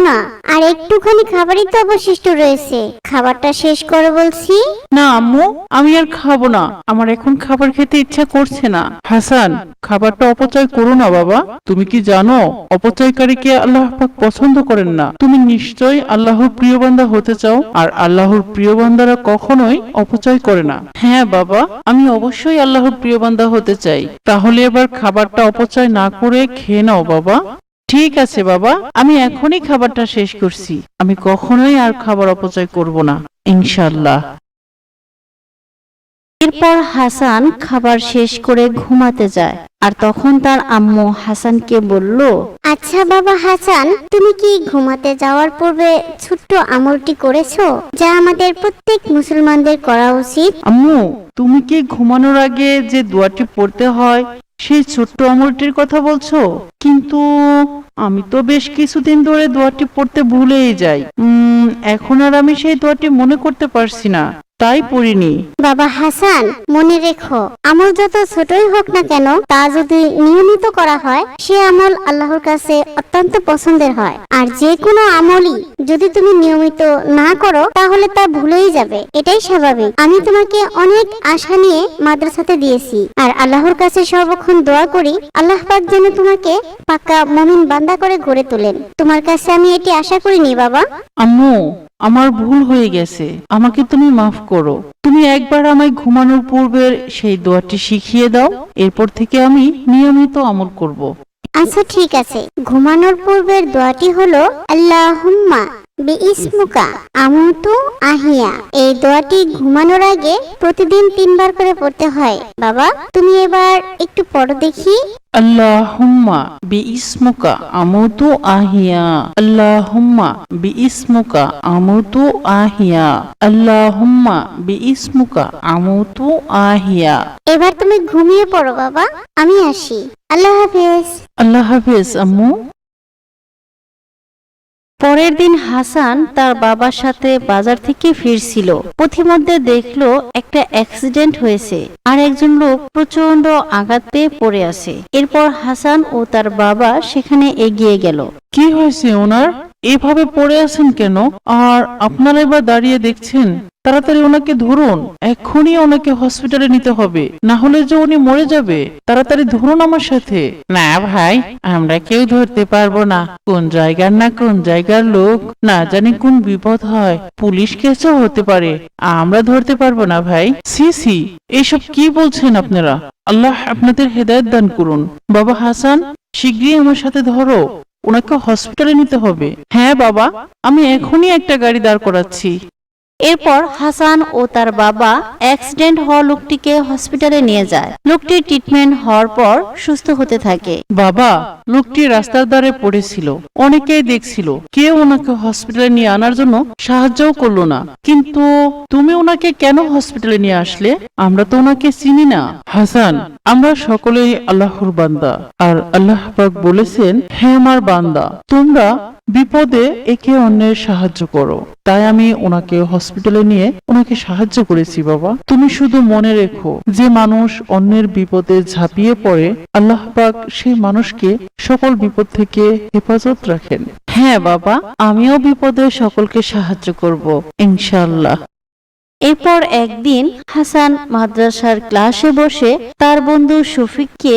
না, আর একটুখানি খাবারই তো অবশিষ্ট রয়েছে। খাবারটা শেষ করে বলছি। না আম্মু, আমি আর খাবো না। আমার এখন খাবার খেতে ইচ্ছা করছে না। হাসান, খাবারটা অপচয় করো না বাবা। তুমি কি জানো অপচয়কারীকে আল্লাহ পাক পছন্দ করেন না? তুমি নিশ্চয়ই আল্লাহর প্রিয় বান্দা হতে চাও, আর আল্লাহর প্রিয় বান্দারা কখনোই অপচয় করে না। হ্যাঁ বাবা, আমি অবশ্যই আল্লাহর প্রিয় বান্দা হতে চাই। তাহলে এবার খাবারটা অপচয় না করে খেয়ে নাও বাবা। ঠিক আছে বাবা, আমি এখনই খাবারটা শেষ করছি। আমি কখনোই আর খাবার অপচয় করব না, ইনশাআল্লাহ। এরপর হাসান খাবার শেষ করে ঘুমাতে যায়। আর তখন তার আম্মু হাসানকে বলল, আচ্ছা বাবা হাসান, তুমি কি ঘুমাতে যাওয়ার পূর্বে ছোট্ট আমলটি করেছো, যা আমাদের প্রত্যেক মুসলমানদের করা উচিত? আম্মু, তুমি কি ঘুমানোর আগে যে দোয়াটি পড়তে হয় সেই ছোট্ট আমলটির কথা বলছো? কিন্তু আমি তো বেশ কিছুদিন ধরে দোয়াটি পড়তে ভুলেই যাই। এখন আর আমি সেই দোয়াটি মনে করতে পারছি না, তাই পড়িনি। বাবা হাসান, মনে রেখো, আমল যত ছোটই হোক না কেন, তা যদি নিয়মিত করা হয় সে আমল আল্লাহর কাছে অত্যন্ত পছন্দের হয়। আর যে কোনো আমলই যদি তুমি নিয়মিত না করো তাহলে তা ভুলেই যাবে, এটাই স্বাভাবিক। আমি তোমাকে অনেক আশা নিয়ে মাদ্রাসাতে দিয়েছি, আর আল্লাহর কাছে সর্বক্ষণ দোয়া করি আল্লাহ পাক যেন তোমাকে পাক্কা মুমিন বান্দা করে গড়ে তোলেন। তোমার কাছে আমি এটি আশা করিনি বাবা। আম্মু, আমার ভুল হয়ে গেছে, আমাকে তুমি মাফ করো। তুমি একবার আমায় ঘুমানোর পূর্বের সেই দোয়াটি শিখিয়ে দাও, এরপর থেকে আমি নিয়মিত আমল করব। আচ্ছা ঠিক আছে, ঘুমানোর পূর্বের দোয়াটি হলো আল্লাহুম্মা বিইসমুকা আমুতু আহিয়া। এই দোয়াটি ঘুমানোর আগে প্রতিদিন 3 বার করে পড়তে হয়। বাবা, তুমি এবার একটু পড়ো দেখি। আল্লাহুম্মা বিইসমুকা আমুতু আহিয়া, আল্লাহুম্মা বিইসমুকা আমুতু আহিয়া, আল্লাহুম্মা বিইসমুকা আমুতু আহিয়া। এবার তুমি ঘুমিয়ে পড়ো বাবা, আমি আসি। আল্লাহ হাফেজ। আল্লাহ হাফেজ আম্মু। পরের দিন হাসান তার বাবার সাথে বাজার থেকে ফিরছিল। পথিমধ্যে দেখলো একটা অ্যাক্সিডেন্ট হয়েছে, আর একজন লোক প্রচন্ড আঘাত পেয়ে পড়ে আছে। এরপর হাসান ও তার বাবা সেখানে এগিয়ে গেল। কি হয়েছে ওনার? এভাবে পড়ে আছেন কেন? আর আপনারা এবার দাঁড়িয়ে দেখছেন? তাড়াতাড়ি ওনাকে ধরুন, এক্ষুনি ওনাকে হসপিটালে নিতে হবে, না হলে যে উনি মরে যাবে। তাড়াতাড়ি ধরুন আমার সাথে। না ভাই, আমরা কেউ ধরতে পারবো না। কোন জায়গার না কোন জায়গার লোক, না জানি কোন বিপদ হয়, পুলিশ কেসও হতে পারে, আমরা ধরতে পারবো না ভাই। সি সি, এইসব কি বলছেন আপনারা? আল্লাহ আপনাদের হেদায়েত দান করুন। বাবা হাসান, শিগগিরই আমার সাথে ধরো, ওনাকে হসপিটালে নিতে হবে। হ্যাঁ বাবা, আমি এখনই একটা গাড়ি দাঁড় করাচ্ছি। এরপর হাসান ও তার বাবা অ্যাক্সিডেন্ট হওয়া লোকটিকে হসপিটালে নিয়ে যায়। লোকটির ট্রিটমেন্ট হওয়ার পর সুস্থ হতে থাকে। বাবা, লোকটি রাস্তার ধারে পড়েছিল, অনেকেই দেখছিল, কেউ ওনাকে হসপিটালে নিয়ে আনার জন্য সাহায্যও করলো না। কিন্তু তুমি ওনাকে কেন হসপিটালে নিয়ে আসলে? আমরা তো ওনাকে চিনি না। হাসান, আমরা সকলেই আল্লাহর বান্দা, আর আল্লাহ পাক বলেছেন, হে আমার বান্দা, তোমরা বিপদে একে অন্যের সাহায্য করো। তাই আমি ওনাকে হসপিটালে নিয়ে ওনাকে সাহায্য করেছি। বাবা, তুমি শুধু মনে রেখো, যে মানুষ অন্যের বিপদে ঝাঁপিয়ে পড়ে, আল্লাহ পাক সেই মানুষকে সকল বিপদ থেকে হেফাজত রাখেন। হ্যাঁ বাবা, আমিও বিপদে সকলকে সাহায্য করব, ইনশাআল্লাহ। এরপর একদিন হাসান মাদ্রাসার ক্লাসে বসে তার বন্ধু শফিককে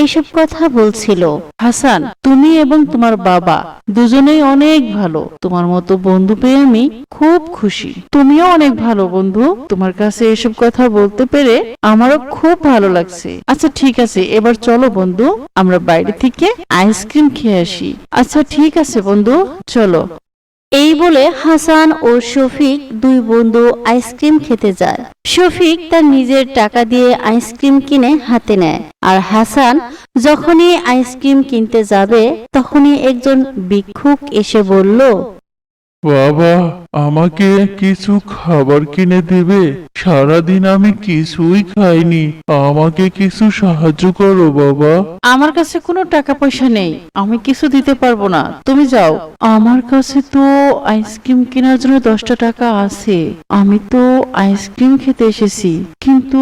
এইসব কথা বলছিল। হাসান, তুমি এবং তোমার বাবা দুজনেই অনেক ভালো। তোমার মতো বন্ধু পেয়ে আমি খুব খুশি। তুমিও অনেক ভালো বন্ধু। তোমার কাছে এসব কথা বলতে পেরে আমারও খুব ভালো লাগছে। আচ্ছা ঠিক আছে, এবার চলো বন্ধু, আমরা বাইরে থেকে আইসক্রিম খেয়ে আসি। আচ্ছা ঠিক আছে বন্ধু, চলো। এই বলে হাসান ও শফিক দুই বন্ধু আইসক্রিম খেতে যায়। শফিক তার নিজের টাকা দিয়ে আইসক্রিম কিনে হাতে নেয়, আর হাসান যখনই আইসক্রিম কিনতে যাবে তখনই একজন ভিক্ষুক এসে বলল, বাবা, আমাকে কিছু খাবার কিনে দেবে? সারাদিন আমি কিছুই খাইনি, আমাকে কিছু সাহায্য করো বাবা। আমার কাছে কোনো টাকা পয়সা নেই, আমি কিছু দিতে পারবো না, তুমি যাও। আমার কাছে তো আইসক্রিম কেনার জন্য 10টা টাকা আছে। আমি তো আইসক্রিম খেতে এসেছি, কিন্তু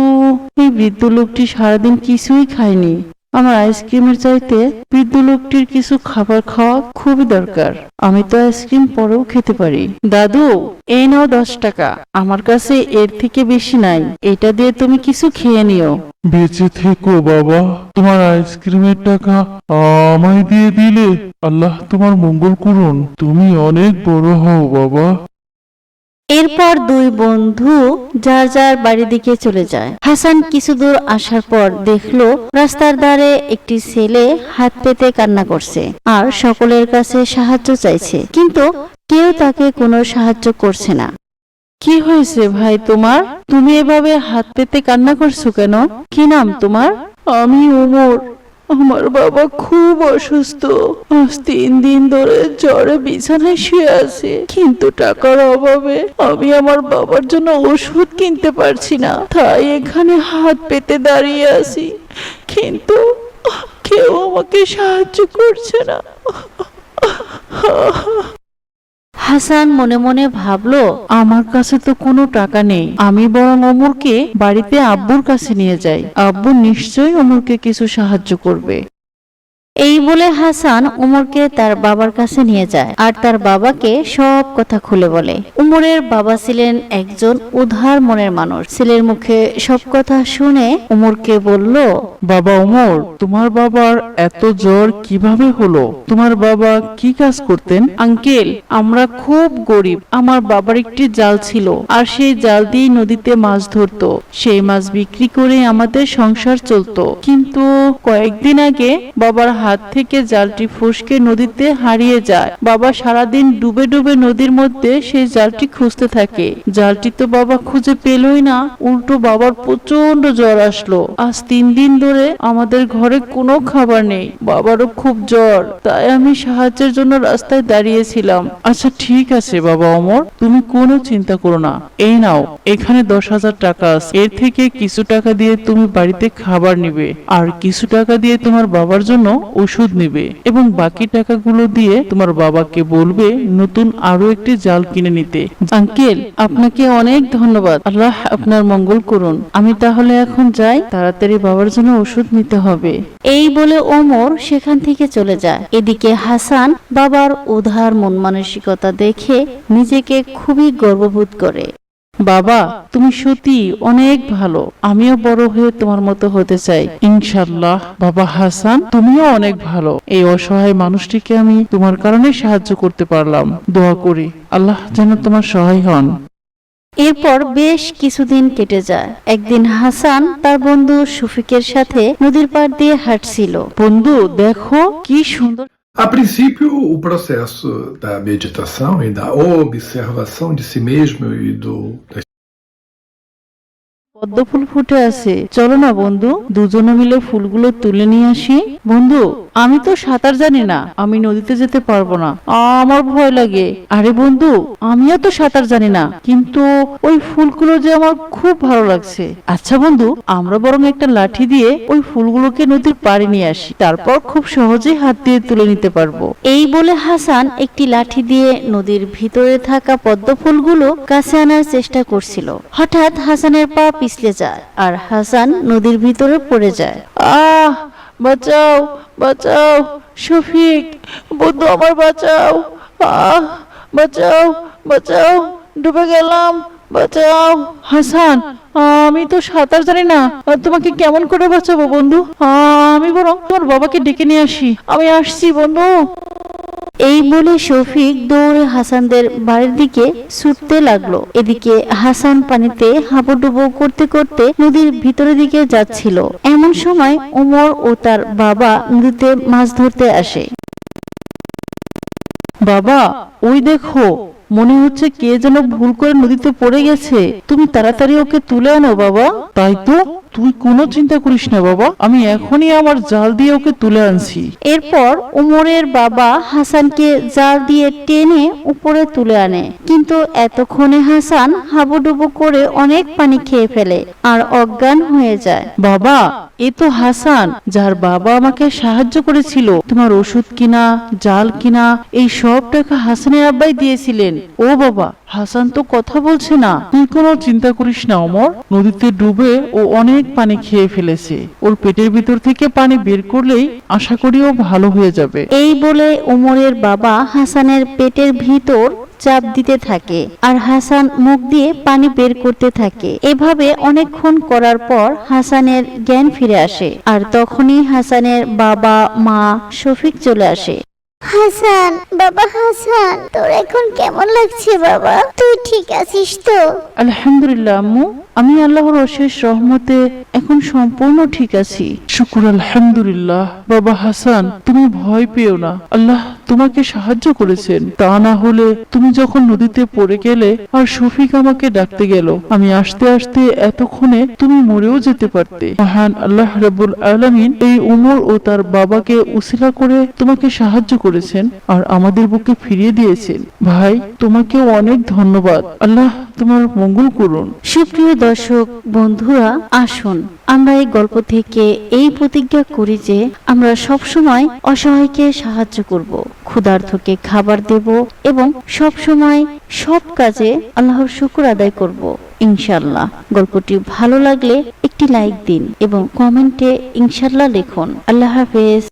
এই বৃদ্ধ লোকটি সারাদিন কিছুই খায়নি, আমার আইসক্রিমের চাইতে বৃদ্ধ লোকটির কিছু খাবার খাওয়া খুবই দরকার। আমি তো আইসক্রিম পরেও খেতে পারি। দাদু, এই নাও 10 টাকা, আমার কাছে এর থেকে বেশি নাই, এটা দিয়ে তুমি কিছু খেয়ে নিও। বেঁচে থেকো বাবা, তোমার আইসক্রিমের টাকা আমায় দিয়ে দিলে। আল্লাহ তোমার মঙ্গল করুন, তুমি অনেক বড় হও বাবা। এরপর দুই বন্ধু যার যার বাড়ির দিকে চলে যায়। হাসান কিছু দূর আসার পর দেখলো রাস্তার ধারে একটি ছেলে হাত পেতে কান্না করছে আর সকলের কাছে সাহায্য চাইছে, কিন্তু কেউ তাকে কোনো সাহায্য করছে না। কি হয়েছে ভাই তোমার? তুমি এভাবে হাত পেতে কান্না করছো কেন? কি নাম তোমার? আমি ওমর। আমার বাবা খুব অসুস্থ, আজ 3 দিন ধরে জ্বরে বিছানায় শুয়ে আছে, কিন্তু টাকার অভাবে আমি আমার বাবার জন্য ওষুধ কিনতে পারছি না, তাই এখানে হাত পেতে দাঁড়িয়ে আছি, কিন্তু কেউ আমাকে সাহায্য করছে না। হাসান মনে মনে ভাবলো, আমার কাছে তো কোনো টাকা নেই, আমি বরং ওমরকে বাড়িতে আব্বুর কাছে নিয়ে যাই, আব্বু নিশ্চয়ই ওমরকে কিছু সাহায্য করবে। এই বলে হাসান উমরকে তার বাবার কাছে নিয়ে যায় আর তার বাবাকে সব কথা খুলে বলে। উমরের বাবা ছিলেন একজন উদার মনের মানুষ। ছেলের মুখে সব কথা শুনে উমরকে বলল, বাবা ওমর, তোমার বাবার এত জ্বর কিভাবে হলো? তোমার বাবা কি কাজ করতেন? আঙ্কেল, আমরা খুব গরিব, আমার বাবার একটি জাল ছিল আর সেই জাল দিয়ে নদীতে মাছ ধরতো, সেই মাছ বিক্রি করে আমাদের সংসার চলতো, কিন্তু কয়েকদিন আগে বাবার হাত থেকে জালটি ফসকে নদীতে হারিয়ে যায়। বাবা সারাদিন ডুবে ডুবে নদীর মধ্যে সেই জালটি খুঁজতে থাকে, জালটি তো বাবা খুঁজে পেলই না, উল্টো বাবার প্রচন্ড জ্বর আসলো। আজ 3 দিন ধরে আমাদের ঘরে কোনো খাবার নেই, বাবারও খুব জ্বর, তাই আমি সাহায্যের জন্য রাস্তায় দাঁড়িয়েছিলাম। আচ্ছা ঠিক আছে বাবা ওমর, তুমি কোনো চিন্তা করো না, এই নাও, এখানে 10,000 টাকা আছে, এর থেকে কিছু টাকা দিয়ে তুমি বাড়িতে খাবার নিবে আর কিছু টাকা দিয়ে তোমার বাবার জন্য ওষুধ নিবে এবং বাকি টাকাগুলো দিয়ে তোমার বাবাকে বলবে নতুন আরো একটি জাল কিনে নিতে। আঙ্কেল, আপনাকে অনেক ধন্যবাদ, আল্লাহ আপনার মঙ্গল করুন। আমি তাহলে এখন যাই, তাড়াতাড়ি বাবার জন্য ওষুধ নিতে হবে। এই বলে ওমর সেখান থেকে চলে যায়। এদিকে হাসান বাবার উদার মন মানসিকতা দেখে নিজেকে খুবই গর্ববোধ করে। বাবা, তুমি সত্যি অনেক ভালো, আমিও বড় হয়ে তোমার মতো হতে চাই ইনশাআল্লাহ। বাবা হাসান, তুমিও অনেক ভালো, এই অসহায় মানুষটিকে আমি তোমার কারণে সাহায্য করতে পারলাম। দোয়া করি আল্লাহ যেন তোমার সহায় হন। এরপর বেশ কিছুদিন কেটে যায়। একদিন হাসান তার বন্ধু শফিকের সাথে নদীর পাড় দিয়ে হাঁটছিল। বন্ধু দেখো কি সুন্দর। A princípio, o processo da meditação e da observação de si mesmo e das পদ্ম ফুল ফুটে আছে, চলো না বন্ধু দুজনে মিলে ফুলগুলো তুলে নিয়ে আসি। বন্ধু, আমি তো সাঁতার জানি না, আমি নদীতে যেতে পারবো না, আমার ভয় লাগে। আরে বন্ধু, আমিও তো সাঁতার জানি না, কিন্তু ওই ফুলগুলো যে আমার খুব ভালো লাগছে। আচ্ছা বন্ধু, আমরা বরং একটা লাঠি দিয়ে ওই ফুলগুলোকে নদীর পাড়ে নিয়ে আসি, তারপর খুব সহজেই হাত দিয়ে তুলে নিতে পারবো। এই বলে হাসান একটি লাঠি দিয়ে নদীর ভিতরে থাকা পদ্ম ফুলগুলো কাছে আনার চেষ্টা করছিল। হঠাৎ হাসানের পা পিছলে যায় আর হাসান নদীর ভিতরে পড়ে যায়। আহ, বাঁচাও বাঁচাও, শফিক বন্ধু আমার বাঁচাও, আহ বাঁচাও বাঁচাও, ডুবে গেলাম, বাঁচাও। হাসান, আমি তো সাঁতার জানি না, তোমাকে কেমন করে বাঁচাবো বন্ধু? আমি বরং তোমার বাবাকে ডেকে নিয়ে আসি, আমি আসছি বন্ধু। এই বলে শফিক দৌড়ে হাসানদের বাড়ির দিকে ছুটতে লাগলো। এদিকে হাসান পানিতে হাবুডুবু করতে করতে নদীর ভিতরের দিকে যাচ্ছিল। এমন সময় ওমর ও তার বাবা নদীতে মাছ ধরতে আসে। বাবা, ওই দেখো, মনে হচ্ছে কে যেন ভুল করে নদীতে পড়ে গেছে, তুমি তাড়াতাড়ি ওকে তুলে আনো বাবা। তাই তো, তুই কোনো চিন্তা করিস না বাবা, আমি এখনই আমার জাল দিয়ে ওকে তুলে আনছি। এরপর ওমরের বাবা হাসানকে জাল দিয়ে টেনে উপরে তুলে আনে, কিন্তু এতক্ষণে হাসান হাবুডুবু করে অনেক পানি খেয়ে ফেলে আর অজ্ঞান হয়ে যায়। বাবা, এ তো হাসান, যার বাবা আমাকে সাহায্য করেছিল, তোমার ওষুধ কিনা, জাল কিনা, এই সব টাকা হাসানের আব্বাই দিয়েছিলেন। ও বাবা, হাসান তো কথা বলছে না। তুই কোনো চিন্তা করিস না ওমর, নদীতে ডুবে ও অনেক পানি খেয়ে ফেলেছে। ওর পেটের ভিতর থেকে পানি বের করলেই আশা করি ও ভালো হয়ে যাবে। এই বলে ওমরের বাবা হাসানের পেটের ভিতর চাপ দিতে থাকে আর হাসান মুখ দিয়ে পানি বের করতে থাকে। এভাবে অনেকক্ষণ করার পর হাসানের জ্ঞান ফিরে আসে আর তখনই হাসানের বাবা মা শফিক চলে আসে। হাসান, বাবা হাসান, তোর এখন কেমন লাগছে বাবা? তুই ঠিক আছিস তো? আলহামদুলিল্লাহ আম্মু, আমি আল্লাহর অশেষ রহমতে এখন সম্পূর্ণ ঠিক আছি। শুকুর আলহামদুলিল্লাহ। বাবা হাসান, তুমি ভয় পেও না, আল্লাহ তোমাকে সাহায্য করেছেন। তা না হলে তুমি যখন নদীতে পড়ে গেলে আর শফিক আমাকে ডাকতে গেল, আমি আসতে আসতে এতক্ষণে তুমি মরেও যেতে পারতে। মহান আল্লাহ রাব্বুল আলামিন এই উমর ও তার বাবাকে উসিলা করে তোমাকে সাহায্য করেছেন আর আমাদের বুকে ফিরিয়ে দিয়েছেন। ভাই, তোমাকেও অনেক ধন্যবাদ। আল্লাহ তোমার মঙ্গল করুন। সুপ্রিয় দর্শক বন্ধুরা, আসুন আমরা এই গল্প থেকে এই প্রতিজ্ঞা করি যে আমরা সব সময় অসহায়কে সাহায্য করব, ক্ষুধার্তকে খাবার দেব এবং সব সময় সব কাজে আল্লাহর শুকর আদায় করব। ইনশাআল্লাহ। গল্পটি ভালো লাগলে একটি লাইক দিন এবং কমেন্টে ইনশাআল্লাহ লিখুন। আল্লাহ হাফেজ।